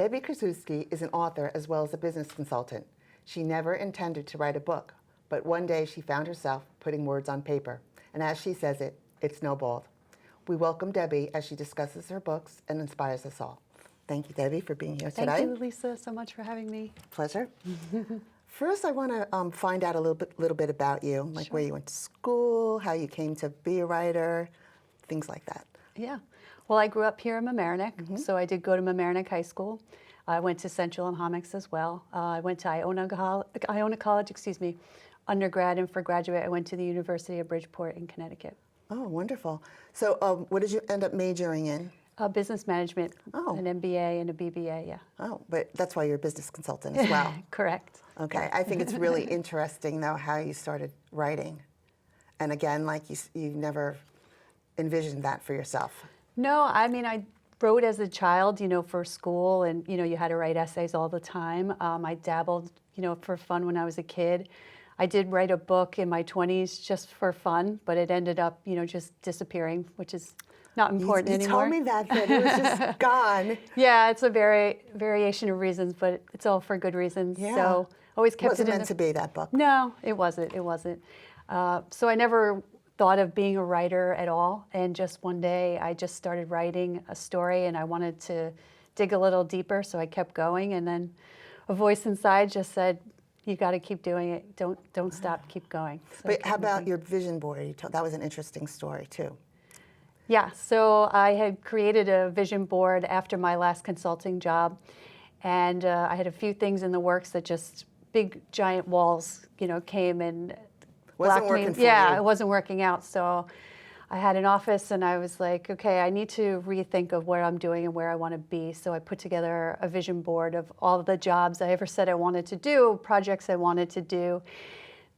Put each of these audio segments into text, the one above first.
Debbie Krasuski is an author as well as a business consultant. She never intended to write a book, but one day she found herself putting words on paper. And as she says it snowballed. We welcome Debbie as she discusses her books and inspires us all. Thank you, Debbie, for being here today. Thank you, Lisa, so much for having me. Pleasure. First, I want to find out a little bit about you, like Sure. where you went to school, how you came to be a writer, things like that. Yeah. Well, I grew up here in Mamaroneck, so I did go to Mamaroneck High School. I went to Central and Hommocks as well. I went to Iona College, undergrad, and for graduate, I went to the University of Bridgeport in Connecticut. Oh, wonderful. So what did you end up majoring in? Business management, Oh. an MBA and a BBA, yeah. Oh, but that's why you're a business consultant as well. Correct. Okay, I think it's really interesting, though, how you started writing. And again, like you never envisioned that for yourself. No, I mean, I wrote as a child, for school, and, you had to write essays all the time. I dabbled, for fun when I was a kid. I did write a book in my 20s just for fun, but it ended up, just disappearing, which is not important anymore. You told me that it was just gone. Yeah, it's a variation of reasons, but it's all for good reasons. Yeah. So always kept Wasn't it in meant to be that book. No, it wasn't. It wasn't. So I never thought of being a writer at all. And just one day, I just started writing a story, and I wanted to dig a little deeper, so I kept going. And then a voice inside just said, "You got to keep doing it. Don't stop. Keep going." So But how about your vision board? That was an interesting story too. Yeah, so I had created a vision board after my last consulting job, and I had a few things in the works that just big giant walls, came and Wasn't blocked working me. for Yeah, you. it wasn't working out. So I had an office, and I was like, okay, I need to rethink of what I'm doing and where I want to be. So I put together a vision board of all the jobs I ever said I wanted to do, projects I wanted to do,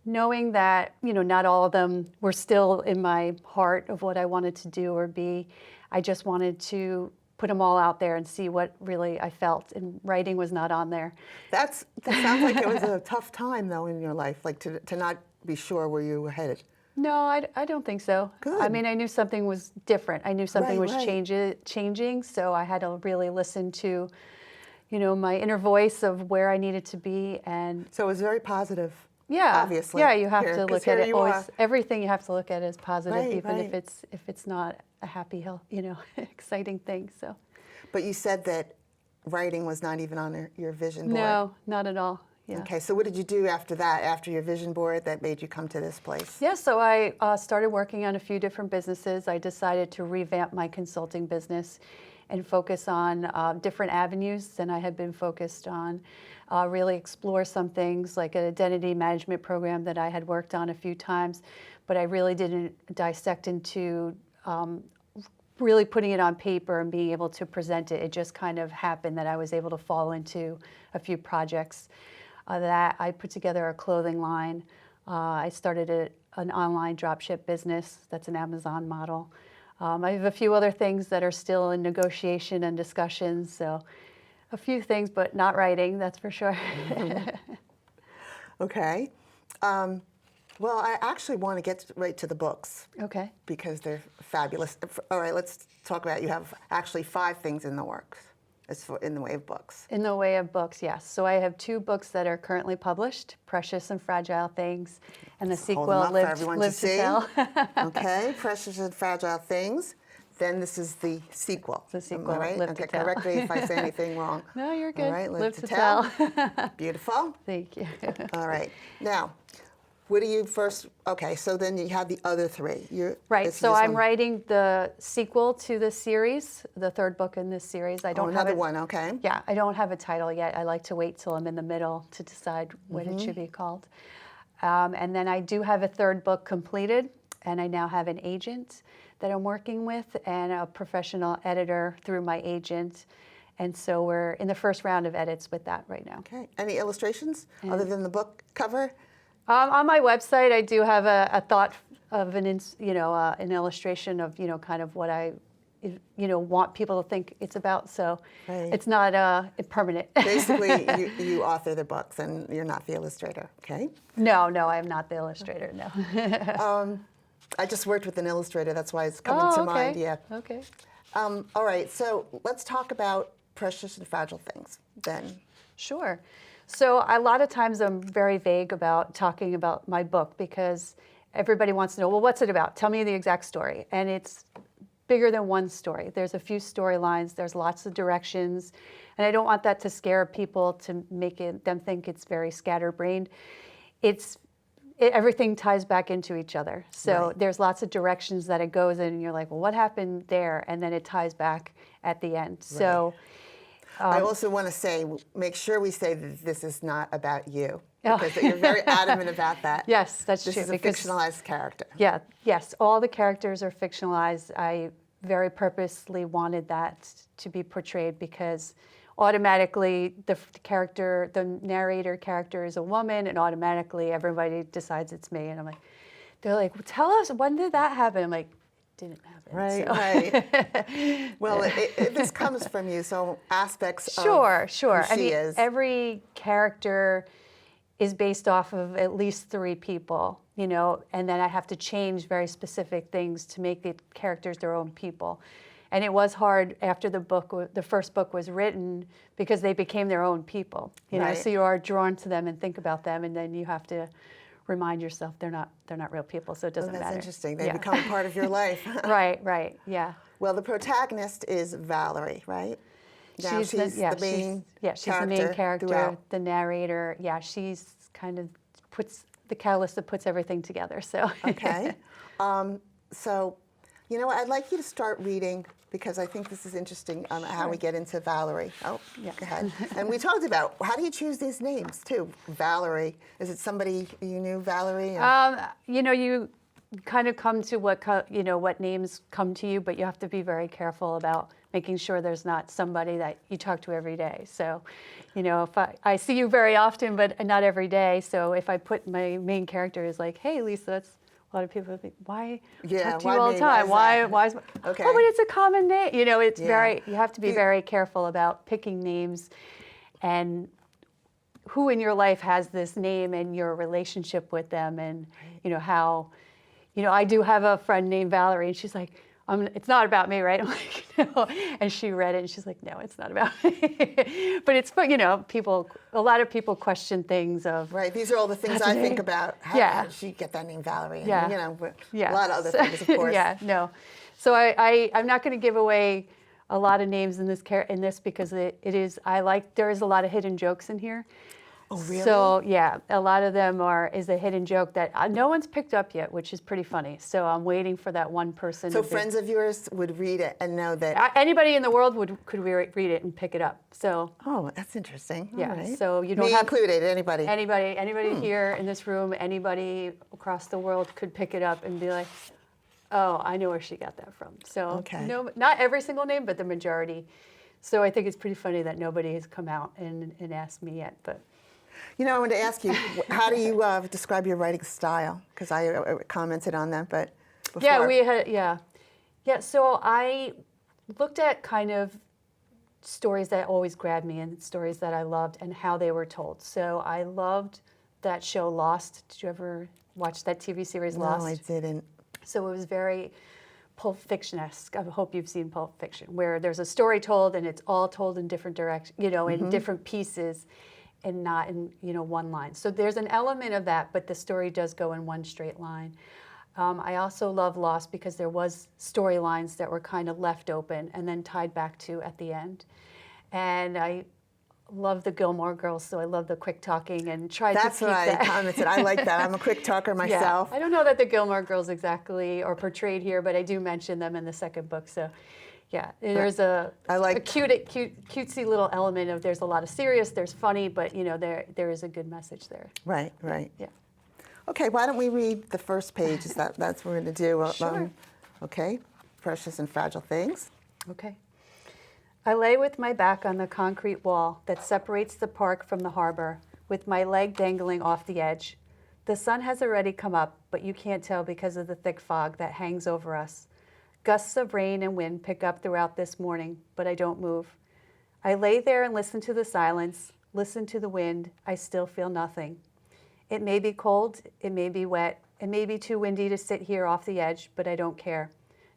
knowing that, not all of them were still in my heart of what I wanted to do or be. I just wanted to put them all out there and see what really I felt, and writing was not on there. That sounds like it was a tough time, though, in your life, like to not be sure where you were headed. No, I don't think so. Good. I mean, I knew something was different. I knew something was Right. changing, so I had to really listen to, my inner voice of where I needed to be. And So it was very positive. yeah, Obviously. yeah, you have Here, to 'cause look here at it you always. are. Everything you have to look at as positive, Right, even right. if it's not a happy, exciting thing. So But you said that writing was not even on your vision board. no, not at all. Yeah. Okay, so what did you do after that, after your vision board that made you come to this place? Yeah, so I started working on a few different businesses. I decided to revamp my consulting business and focus on different avenues than I had been focused on. Really explore some things like an identity management program that I had worked on a few times, but I really didn't dissect into really putting it on paper and being able to present it. It just kind of happened that I was able to fall into a few projects. That I put together a clothing line. I started an online dropship business. That's an Amazon model. I have a few other things that are still in negotiation and discussions. So a few things, but not writing, that's for sure. Okay. Well, I actually want to get right to the books Okay. because they're fabulous. All right, let's talk about, you have actually 5 things in the works in the way of books. In the way of books, yes. So I have 2 books that are currently published, Precious and Fragile Things, and the Hold sequel, them up for Live everyone to to see. Tell. Okay, Precious and Fragile Things. Then this is the sequel. The Am sequel, I right? Live Okay, to Tell. correct me if I say anything wrong. No, you're good. All right, Live to Tell. Beautiful. Thank you. All right. Now, what do you first, okay, so then you have the other 3. Right, it's so this I'm one. writing the sequel to this series, the 3rd book in this series. I Oh, don't have another it. one, okay. Yeah, I don't have a title yet. I like to wait till I'm in the middle to decide what it should be called. And then I do have a 3rd book completed, and I now have an agent that I'm working with and a professional editor through my agent. And so we're in the first round of edits with that right now. Okay. Any illustrations other than the book cover? On my website, I do have a thought of an illustration of kind of what I want people to think it's about. So Right. it's not permanent. Basically, you author the books and you're not the illustrator, okay? No, I am not the illustrator. No. I just worked with an illustrator, that's why it's coming to mind, yeah. Okay. All right, so let's talk about Precious and Fragile Things, then. Sure. So a lot of times I'm very vague about talking about my book because everybody wants to know, well, what's it about? Tell me the exact story. And it's bigger than one story. There's a few storylines, there's lots of directions, and I don't want that to scare people to make them think it's very scatterbrained. Everything ties back into each other. So Right. there's lots of directions that it goes in, and you're like, well, what happened there? And then it ties back at the end. So I also want to say, make sure we say that this is not about you, because you're very adamant about that. Yes, that's This true. is a because, fictionalized character. yeah, yes, all the characters are fictionalized. I very purposely wanted that to be portrayed because automatically the narrator character is a woman, and automatically everybody decides it's me. And I'm like, they're like, well, tell us, when did that happen? I'm like, didn't happen. Right, so. right. Well, this comes from you, so aspects Sure, of sure. who she is. Every character is based off of at least 3 people, and then I have to change very specific things to make the characters their own people. And it was hard after the first book was written because they became their own people, Right. So you are drawn to them and think about them, and then you have to remind yourself they're not real people, so it doesn't That's matter. interesting. They Yeah. become a part of your life. Right, yeah. Well, the protagonist is Valerie, right? Now she's the main she's the main character, throughout. the narrator. Yeah, she's kind of puts the catalyst that puts everything together. So Okay. So, I'd like you to start reading, because I think this is interesting how we get into Valerie. Oh, Yeah. go ahead. And we talked about, how do you choose these names, too? Valerie. Is it somebody you knew, Valerie? you kind of come to what names come to you, but you have to be very careful about making sure there's not somebody that you talk to every day. So, if I see you very often, but not every day. So if I put my main character as like, hey, Lisa, that's a lot of people think, why talk to you all the time? Why is Okay. oh, but it's a common name. It's Yeah. you have to be very careful about picking names and who in your life has this name and your relationship with them, and how, I do have a friend named Valerie, and she's like, it's not about me, right? I'm like, no. And she read it, and she's like, no, it's not about me. But it's, a lot of people question things of. Right, these are all the things That's I a think name. about. How Yeah. did she get that name, Valerie? And, Yeah. a lot of other things, of course. Yeah, no. So I'm not going to give away a lot of names in this because there is a lot of hidden jokes in here. Oh, really? So yeah, a lot of them is a hidden joke that no one's picked up yet, which is pretty funny. So I'm waiting for that one person. So friends of yours would read it and know that. Anybody in the world could read it and pick it up. So Oh, that's interesting. All yeah, right. so you don't Me have included. Anybody. anybody here in this room, anybody across the world could pick it up and be like, oh, I know where she got that from. So Okay. no, not every single name, but the majority. So I think it's pretty funny that nobody has come out and asked me yet, but. I wanted to ask you, how do you describe your writing style? Because I commented on that, but before. Yeah. So I looked at kind of stories that always grabbed me and stories that I loved and how they were told. So I loved that show Lost. Did you ever watch that TV series Lost? No, I didn't. So it was very Pulp Fiction-esque. I hope you've seen Pulp Fiction, where there's a story told and it's all told in different directions, in different pieces, and not in one line. So there's an element of that, but the story does go in one straight line. I also love Lost because there was storylines that were kind of left open and then tied back to at the end. And I love the Gilmore Girls, so I love the quick talking and try to keep that. That's what I commented. I like that. I'm a quick talker myself. Yeah. I don't know that the Gilmore Girls exactly are portrayed here, but I do mention them in the second book. So yeah, there's a cutesy little element of, there's a lot of serious, there's funny, but there is a good message there. Right. Yeah. Okay, why don't we read the first page? That's what we're going to do. Sure. Okay, Precious and Fragile Things. Okay. I lay with my back on the concrete wall that separates the park from the harbor, with my leg dangling off the edge. The sun has already come up, but you can't tell because of the thick fog that hangs over us. Gusts of rain and wind pick up throughout this morning, but I don't move. I lay there and listen to the silence, listen to the wind. I still feel nothing. It may be cold, it may be wet, it may be too windy to sit here off the edge, but I don't care.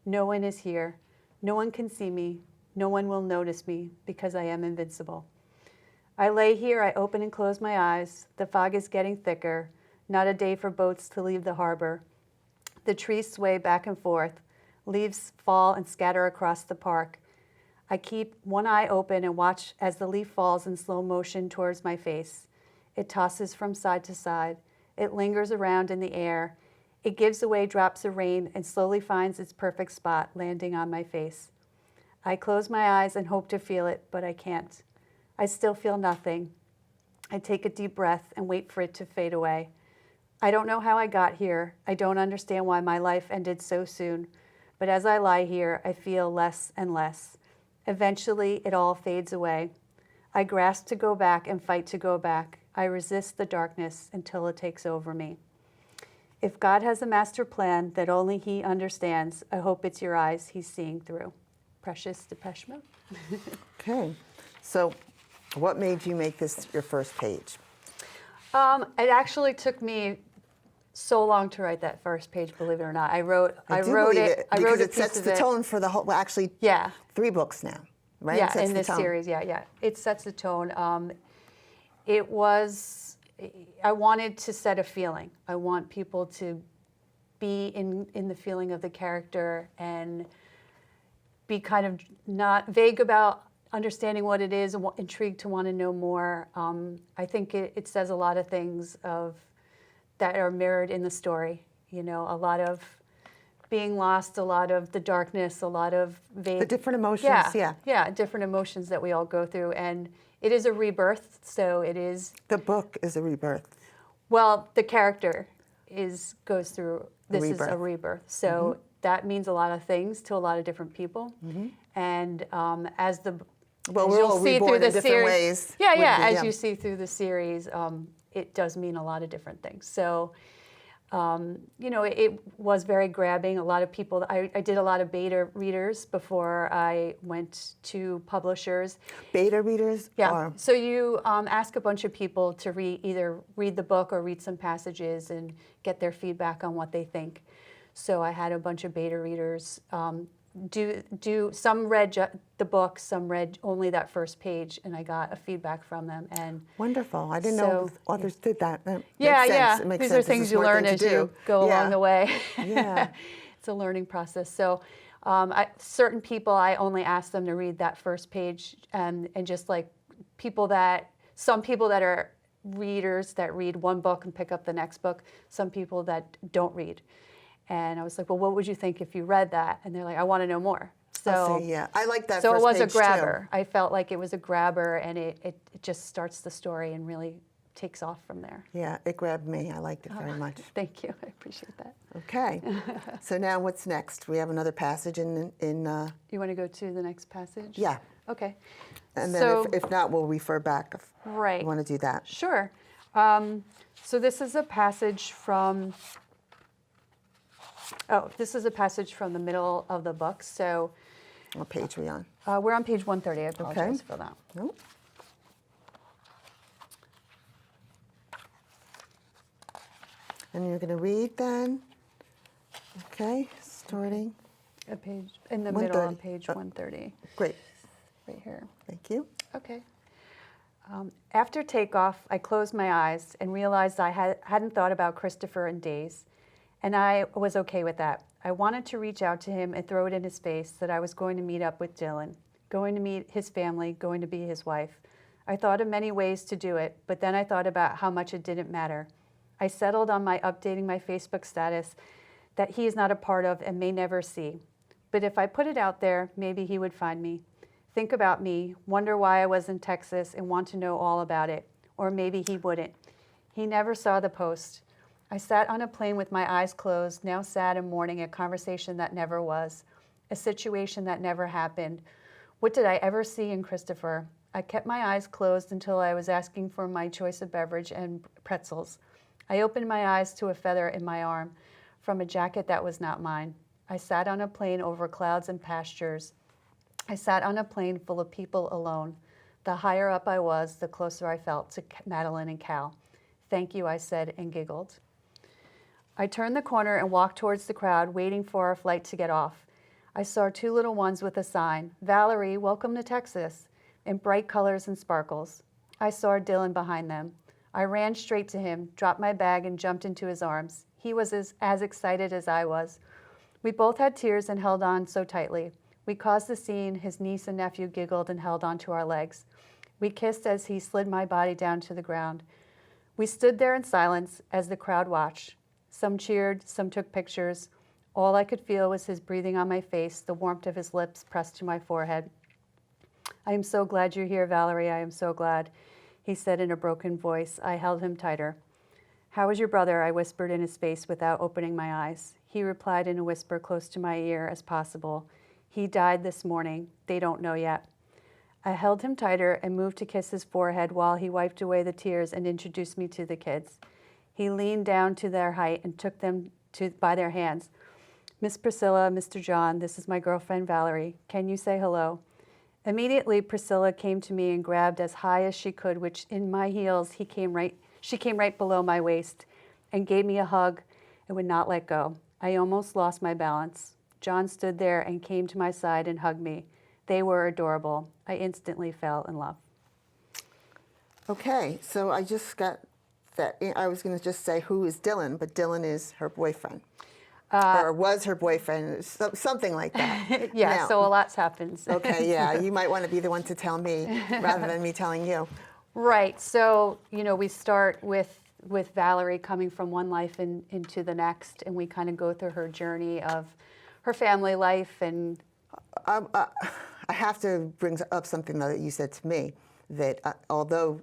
No one is here. No one can see me. No one will notice me because I am invincible. I lay here, I open and close my eyes. The fog is getting thicker. Not a day for boats to leave the harbor. The trees sway back and forth. Leaves fall and scatter across the park. I keep one eye open and watch as the leaf falls in slow motion towards my face. It tosses from side to side. It lingers around in the air. It gives away drops of rain and slowly finds its perfect spot, landing on my face. I close my eyes and hope to feel it, but I can't. I still feel nothing. I take a deep breath and wait for it to fade away. I don't know how I got here. I don't understand why my life ended so soon. But as I lie here, I feel less and less. Eventually, it all fades away. I grasp to go back and fight to go back. I resist the darkness until it takes over me. If God has a master plan that only He understands, I hope it's your eyes He's seeing through. Precious Depeche Mode. Okay. So what made you make this your first page? It actually took me so long to write that first page, believe it or not. I wrote it because it sets the tone for the whole, well, actually, yeah, 3 books now, right? Yeah, in this series, yeah. It sets the tone. I wanted to set a feeling. I want people to be in the feeling of the character and be kind of not vague about understanding what it is and intrigued to want to know more. I think it says a lot of things that are mirrored in the story. You know, a lot of being lost, a lot of the darkness, a lot of vague. The different emotions, Yeah, different emotions that we all go through. And it is a rebirth, so it is. The book is a rebirth. Well, the character goes through, this is a rebirth. rebirth. So that means a lot of things to a lot of different people. And as we're you'll all see reborn through the in different series, ways. as you see through the series, it does mean a lot of different things. So, it was very grabbing. A lot of people, I did a lot of beta readers before I went to publishers. Beta readers? Yeah. So you ask a bunch of people to either read the book or read some passages and get their feedback on what they think. So I had a bunch of beta readers. Some read the book, some read only that first page, and I got a feedback from them. And wonderful! I didn't know others did that. That yeah. Makes These sense. are things you learn as you go along the way. Yeah, it's a learning process. So, certain people, I only ask them to read that first page, and just like some people that are readers that read one book and pick up the next book. Some people that don't read. And I was like, well, what would you think if you read that? And they're like, I want to know more. So I like that. So first it was page a grabber. too. I felt like it was a grabber, and it just starts the story and really takes off from there. Yeah, it grabbed me. I liked it very much. Thank you. I appreciate that. Okay. So now what's next? We have another passage in. You want to go to the next passage? Yeah. Okay. And then if not, we'll refer back. Right. You want to do that? Sure. So this is a passage from. This is a passage from the middle of the book. So, what page are we on? We're on page 130. I apologize for that. Nope. And you're going to read then. Okay, starting. A page in the middle on page 130. Great. Right here. Thank you. Okay. After takeoff, I closed my eyes and realized I hadn't thought about Christopher in days. And I was okay with that. I wanted to reach out to him and throw it in his face that I was going to meet up with Dylan, going to meet his family, going to be his wife. I thought of many ways to do it, but then I thought about how much it didn't matter. I settled on updating my Facebook status that he is not a part of and may never see. But if I put it out there, maybe he would find me, think about me, wonder why I was in Texas and want to know all about it. Or maybe he wouldn't. He never saw the post. I sat on a plane with my eyes closed, now sad and mourning a conversation that never was, a situation that never happened. What did I ever see in Christopher? I kept my eyes closed until I was asking for my choice of beverage and pretzels. I opened my eyes to a feather in my arm from a jacket that was not mine. I sat on a plane over clouds and pastures. I sat on a plane full of people alone. The higher up I was, the closer I felt to Madeline and Cal. Thank you, I said and giggled. I turned the corner and walked towards the crowd, waiting for our flight to get off. I saw 2 little ones with a sign, "Valerie, welcome to Texas," in bright colors and sparkles. I saw Dylan behind them. I ran straight to him, dropped my bag, and jumped into his arms. He was as excited as I was. We both had tears and held on so tightly. We caused the scene. His niece and nephew giggled and held onto our legs. We kissed as he slid my body down to the ground. We stood there in silence as the crowd watched. Some cheered, some took pictures. All I could feel was his breathing on my face, the warmth of his lips pressed to my forehead. "I am so glad you're here, Valerie. I am so glad," he said in a broken voice. I held him tighter. "How is your brother?" I whispered in his face without opening my eyes. He replied in a whisper close to my ear as possible. "He died this morning. They don't know yet." I held him tighter and moved to kiss his forehead while he wiped away the tears and introduced me to the kids. He leaned down to their height and took them by their hands. "Miss Priscilla, Mr. John, this is my girlfriend Valerie. Can you say hello?" Immediately, Priscilla came to me and grabbed as high as she could, which in my heels, she came right below my waist and gave me a hug and would not let go. I almost lost my balance. John stood there and came to my side and hugged me. They were adorable. I instantly fell in love. Okay, so I just got that. I was going to just say who is Dylan, but Dylan is her boyfriend. Or was her boyfriend, something like that. Yeah, Now, so a lot's happened. Okay, yeah, you might want to be the one to tell me rather than me telling you. Right, so, we start with Valerie coming from one life into the next, and we kind of go through her journey of her family life. And I have to bring up something though that you said to me, that although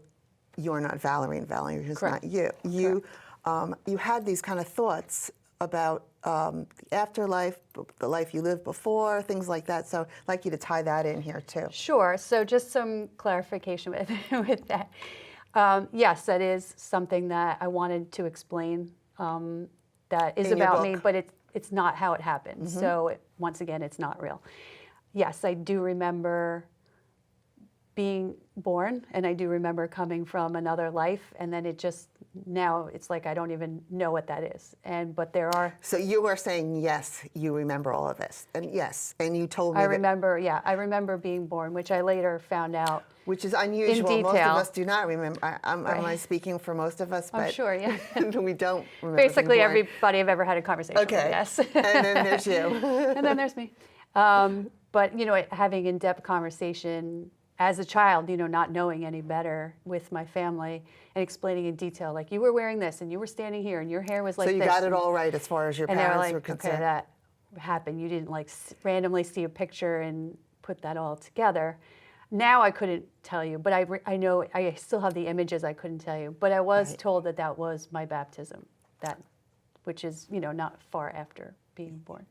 you're not Valerie and Valerie is not you, you had these kind of thoughts about the afterlife, the life you lived before, things like that. So I'd like you to tie that in here too. Sure, so just some clarification with that. Yes, that is something that I wanted to explain that is In your about me, book. but it's not how it happened. So once again, it's not real. Yes, I do remember being born, and I do remember coming from another life, and then now it's like I don't even know what that is. But there are. So you were saying yes, you remember all of this, and yes, and you told me I remember being born, which I later found out. Which is unusual. In Most detail. of us do not remember. Am I speaking for most of us? I'm sure, yeah. We don't remember. Basically, being born. everybody I've ever had a conversation with, Okay. yes. And then there's you. And then there's me. But, having in-depth conversation as a child, not knowing any better with my family and explaining in detail, like, you were wearing this and you were standing here and your hair was like So this. you got it all right as far as your And they were parents like, were concerned. okay, that happened. You didn't randomly see a picture and put that all together. Now I couldn't tell you, but I know I still have the images. I couldn't tell you, but I was told that was my baptism, which is not far after being born.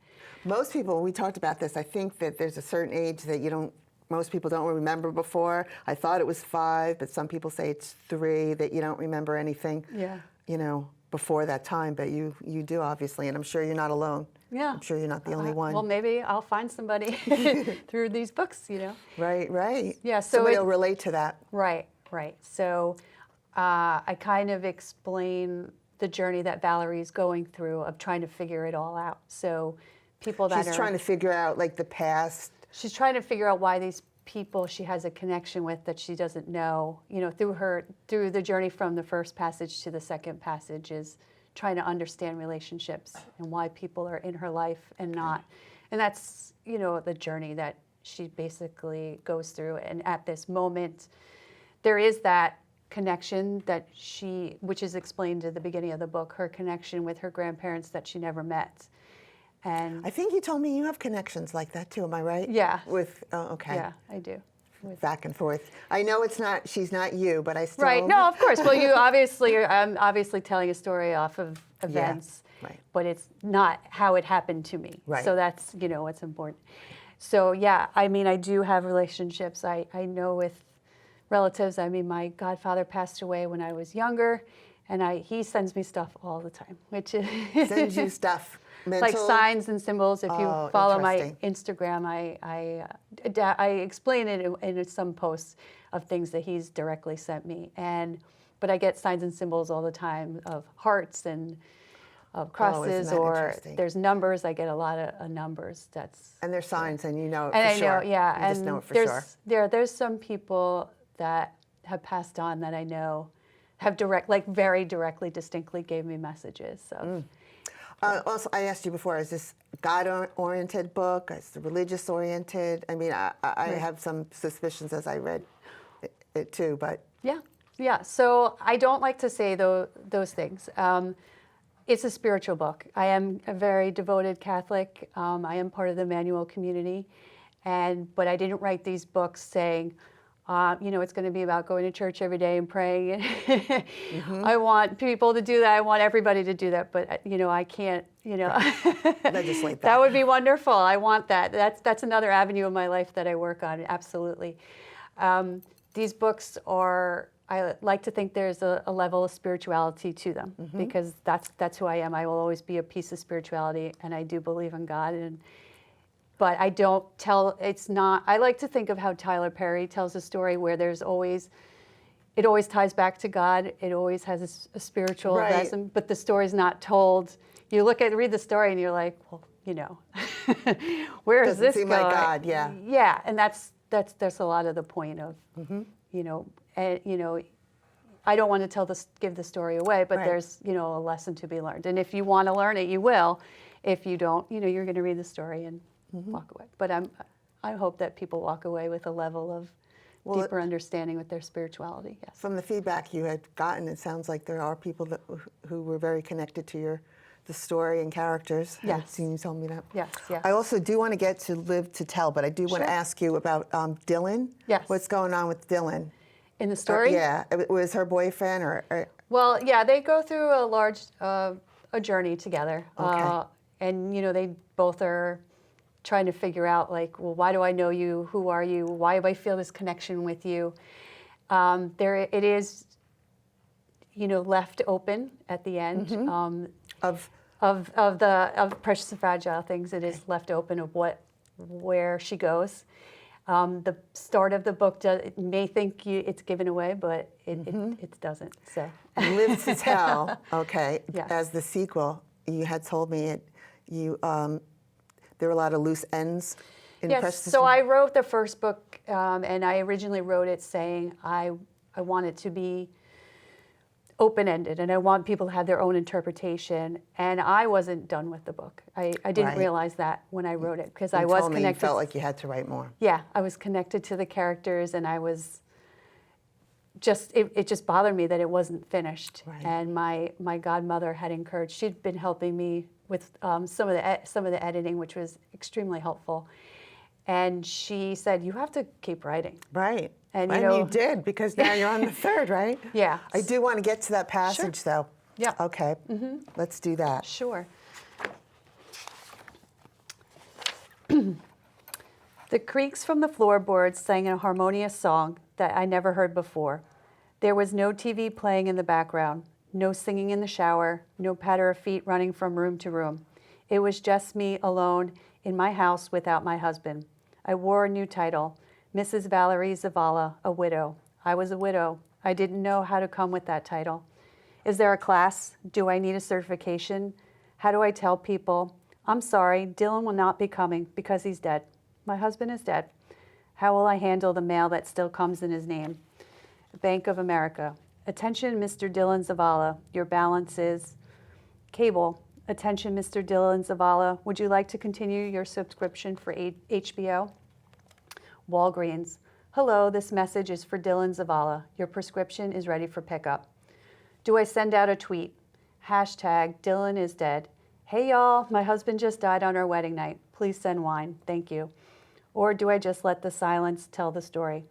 Most people, we talked about this. I think that there's a certain age that most people don't remember before. I thought it was 5, but some people say it's 3, that you don't remember anything. Yeah. Before that time, but you do obviously, and I'm sure you're not alone. Yeah. I'm sure you're not the only one. Well, maybe I'll find somebody through these books, Right. Yeah, so somebody will relate to that. Right. So I kind of explain the journey that Valerie's going through of trying to figure it all out. So people that She's trying to figure out like the past. She's trying to figure out why these people she has a connection with that she doesn't know, through the journey from the first passage to the second passage is trying to understand relationships and why people are in her life and not. And that's, the journey that she basically goes through. And at this moment, there is that connection which is explained at the beginning of the book, her connection with her grandparents that she never met. And I think you told me you have connections like that too. Am I right? Yeah. Okay. Yeah, I do. Back and forth. I know she's not you, but I still. Right. No, of course. Well, I'm obviously telling a story off of events, right. But it's not how it happened to me. Right. So that's, what's important. So yeah, I do have relationships. I know with relatives. My godfather passed away when I was younger, and he sends me stuff all the time, which is Sends you stuff. Mental? Like signs and symbols. If you follow my interesting. Instagram, I explain it in some posts of things that he's directly sent me. But I get signs and symbols all the time of hearts and crosses, that or interesting? there's numbers. I get a lot of numbers. And there's signs, and you know it and for I sure. know, yeah, You and just know it for there's sure. there's some people that have passed on that I know have very directly, distinctly gave me messages. So. Also, I asked you before, is this God-oriented book? Is it religious-oriented? I mean, I have some suspicions as I read it too, but... Yeah, yeah. So I don't like to say those things. It's a spiritual book. I am a very devoted Catholic. I am part of the Emmanuel community, but I didn't write these books saying, it's going to be about going to church every day and praying. I want people to do that. I want everybody to do that. But, I can't, legislate that. That would be wonderful. I want that. That's another avenue of my life that I work on, absolutely. These books I like to think there's a level of spirituality to them, because that's who I am. I will always be a piece of spirituality, and I do believe in God. But I don't I like to think of how Tyler Perry tells a story where it always ties back to God. It always has a spiritual lesson, but the story's not told. You read the story and you're like, well, where is this Doesn't seem going? like God, yeah. Yeah, and that's a lot of the point of, I don't want to give the story away, but there's, a lesson to be learned. And if you want to learn it, you will. If you don't, you're going to read the story and walk away. But I hope that people walk away with a level of deeper understanding with their spirituality. Yes. From the feedback you had gotten, it sounds like there are people who were very connected to the story and characters. Yes. I've seen you tell me that. Yes, yes. I also do want to get to Live to Tell, but I do want to ask you about Dylan. Yes. What's going on with Dylan? In the story? Yeah. Was her boyfriend or? Well, yeah, they go through a large a journey together. Okay. And, they both are trying to figure out, like, well, why do I know you? Who are you? Why do I feel this connection with you? It is, left open at the end. Of Precious and Fragile Things, it is left open of where she goes. The start of the book may think it's given away, but it doesn't. So Live to Tell. Okay. Yes. As the sequel, you had told me there were a lot of loose ends in Precious. So I wrote the first book, and I originally wrote it saying I want it to be open-ended, and I want people to have their own interpretation. And I wasn't done with the book. I didn't realize that when I wrote it, because I was connected. You felt like you had to write more. Yeah, I was connected to the characters, and I was it just bothered me that it wasn't finished. Right. And my godmother had encouraged. She'd been helping me with some of the editing, which was extremely helpful. And she said, "You have to keep writing." Right. And you did, because now you're on the third, right? Yeah. I do want to get to that passage, though. Yeah. Okay. Let's do that. Sure. The creaks from the floorboards sang a harmonious song that I never heard before. There was no TV playing in the background, no singing in the shower, no patter of feet running from room to room. It was just me alone in my house without my husband. I wore a new title, Mrs. Valerie Zavala, a widow. I was a widow. I didn't know how to come with that title. Is there a class? Do I need a certification? How do I tell people? I'm sorry, Dylan will not be coming because he's dead. My husband is dead. How will I handle the mail that still comes in his name? Bank of America. Attention, Mr. Dylan Zavala. Your balance is cable. Attention, Mr. Dylan Zavala. Would you like to continue your subscription for HBO? Walgreens. Hello, this message is for Dylan Zavala. Your prescription is ready for pickup. Do I send out a tweet? Hashtag Dylan is dead. Hey y'all, my husband just died on our wedding night. Please send wine. Thank you. Or do I just let the silence tell the story?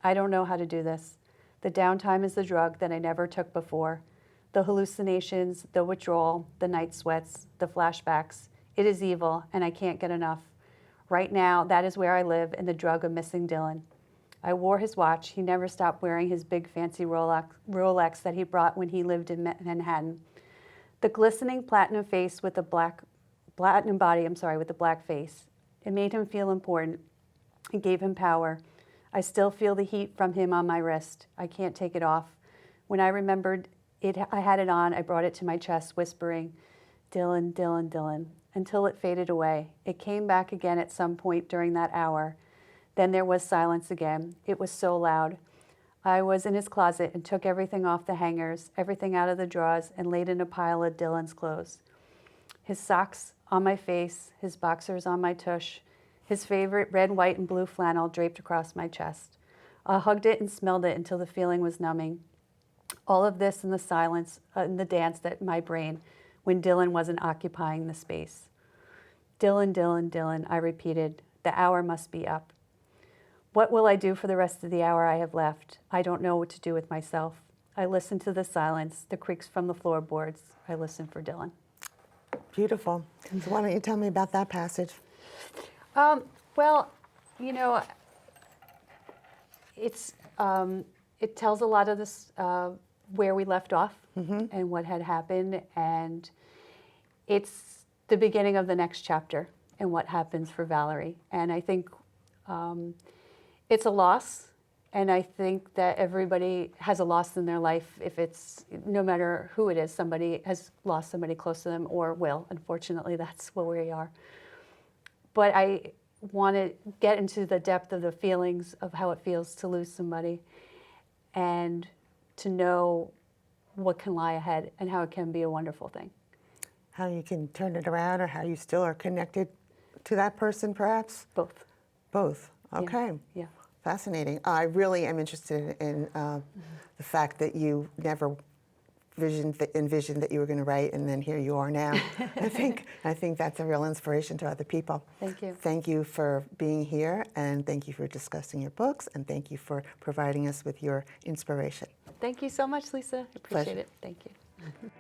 I don't know how to do this. The downtime is the drug that I never took before. The hallucinations, the withdrawal, the night sweats, the flashbacks. It is evil, and I can't get enough. Right now, that is where I live, in the drug of missing Dylan. I wore his watch. He never stopped wearing his big fancy Rolex that he brought when he lived in Manhattan. The glistening platinum face with the platinum body, with the black face. It made him feel important. It gave him power. I still feel the heat from him on my wrist. I can't take it off. When I remembered I had it on, I brought it to my chest, whispering, Dylan, Dylan, Dylan, until it faded away. It came back again at some point during that hour. Then there was silence again. It was so loud. I was in his closet and took everything off the hangers, everything out of the drawers, and laid in a pile of Dylan's clothes. His socks on my face, his boxers on my tush, his favorite red, white, and blue flannel draped across my chest. I hugged it and smelled it until the feeling was numbing. All of this in the silence, in the dance that my brain, when Dylan wasn't occupying the space. Dylan, Dylan, Dylan, I repeated, the hour must be up. What will I do for the rest of the hour I have left? I don't know what to do with myself. I listen to the silence, the creaks from the floorboards. I listen for Dylan. Beautiful. So why don't you tell me about that passage? Well, you know, it tells a lot of this, where we left off and what had happened, and it's the beginning of the next chapter and what happens for Valerie. And I think it's a loss, and I think that everybody has a loss in their life. If it's, no matter who it is, somebody has lost somebody close to them or will. Unfortunately, that's where we are. But I want to get into the depth of the feelings of how it feels to lose somebody and to know what can lie ahead and how it can be a wonderful thing. How you can turn it around, or how you still are connected to that person, perhaps? Both. Both. Okay. Yeah. Fascinating. I really am interested in the fact that you never envisioned that you were going to write, and then here you are now. I think that's a real inspiration to other people. Thank you. Thank you for being here, and thank you for discussing your books, and thank you for providing us with your inspiration. Thank you so much, Lisa. I appreciate Pleasure. it. Thank you.